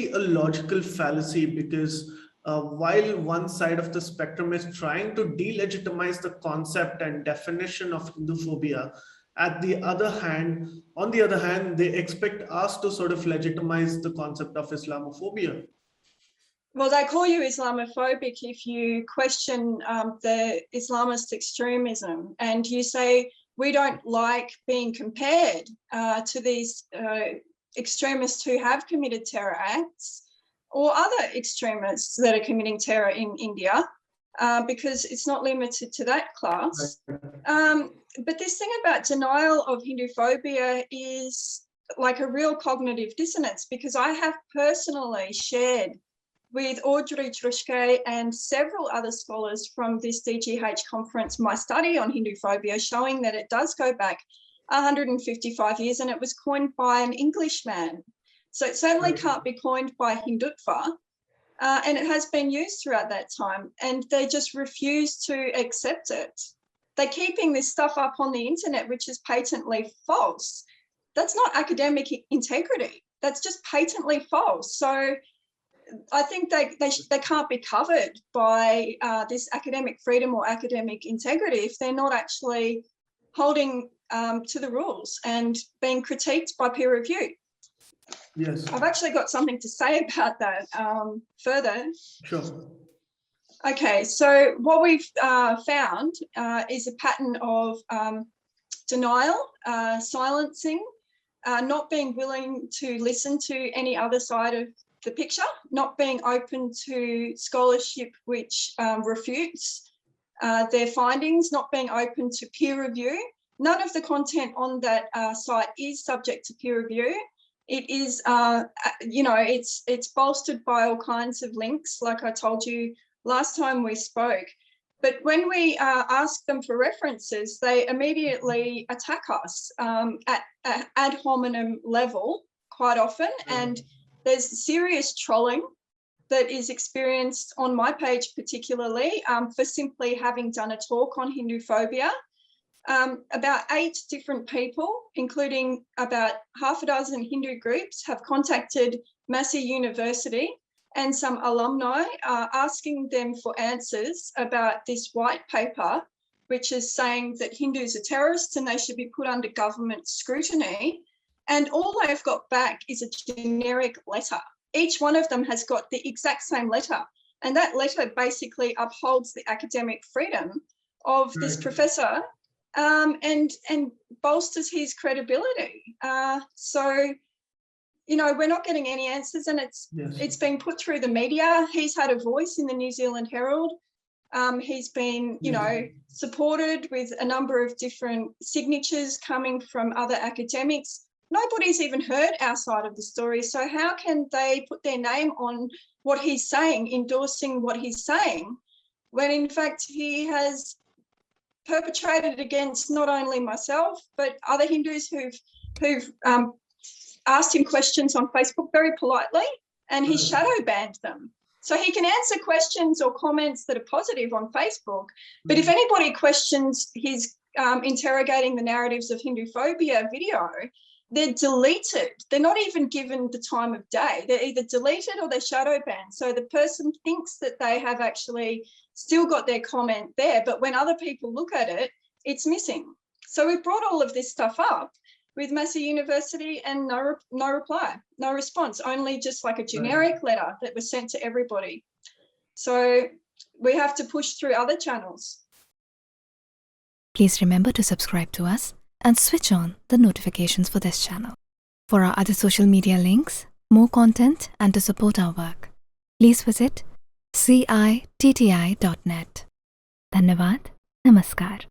actually a logical fallacy, because while one side of the spectrum is trying to delegitimize the concept and definition of Hinduphobia, on the other hand, they expect us to sort of legitimize the concept of Islamophobia. Well, they call you Islamophobic if you question the Islamist extremism, and you say we don't like being compared to these extremists who have committed terror acts or other extremists that are committing terror in India, because it's not limited to that class. But this thing about denial of Hinduphobia is like a real cognitive dissonance, because I have personally shared with Audrey Trushke and several other scholars from this DGH conference my study on Hinduphobia, showing that it does go back 155 years, and it was coined by an Englishman. So it certainly can't be coined by Hindutva, and it has been used throughout that time, and they just refuse to accept it. They're keeping this stuff up on the internet, which is patently false. That's not academic integrity. That's just patently false. So I think they can't be covered by this academic freedom or academic integrity if they're not actually holding to the rules and being critiqued by peer review. Yes. I've actually got something to say about that further. Sure. Okay, so what we've found is a pattern of denial, silencing, not being willing to listen to any other side of the picture, not being open to scholarship which refutes their findings, not being open to peer review. None of the content on that site is subject to peer review. It is, it's bolstered by all kinds of links, like I told you last time we spoke. But when we ask them for references, they immediately attack us at ad hominem level quite often. And there's serious trolling that is experienced on my page particularly for simply having done a talk on Hinduphobia. About 8 different people, including about half a dozen Hindu groups, have contacted Massey University and some alumni asking them for answers about this white paper, which is saying that Hindus are terrorists and they should be put under government scrutiny. And all they've got back is a generic letter. Each one of them has got the exact same letter. And that letter basically upholds the academic freedom of this professor and bolsters his credibility. So, we're not getting any answers, and it's been put through the media. He's had a voice in the New Zealand Herald. He's been, supported with a number of different signatures coming from other academics. Nobody's even heard our side of the story. So how can they put their name on what he's saying, endorsing what he's saying, when in fact he has perpetrated against not only myself, but other Hindus who've asked him questions on Facebook very politely, and he shadow banned them. So he can answer questions or comments that are positive on Facebook, but if anybody questions his interrogating the narratives of Hinduphobia video, they're deleted. They're not even given the time of day. They're either deleted or they're shadow banned. So the person thinks that they have actually still got their comment there, but when other people look at it, it's missing. So we've brought all of this stuff up with Massey University and no reply, no response, only just like a generic letter that was sent to everybody. So we have to push through other channels. Please remember to subscribe to us and switch on the notifications for this channel. For our other social media links, more content, and to support our work, please visit citti.net. Dhanyavad. Namaskar.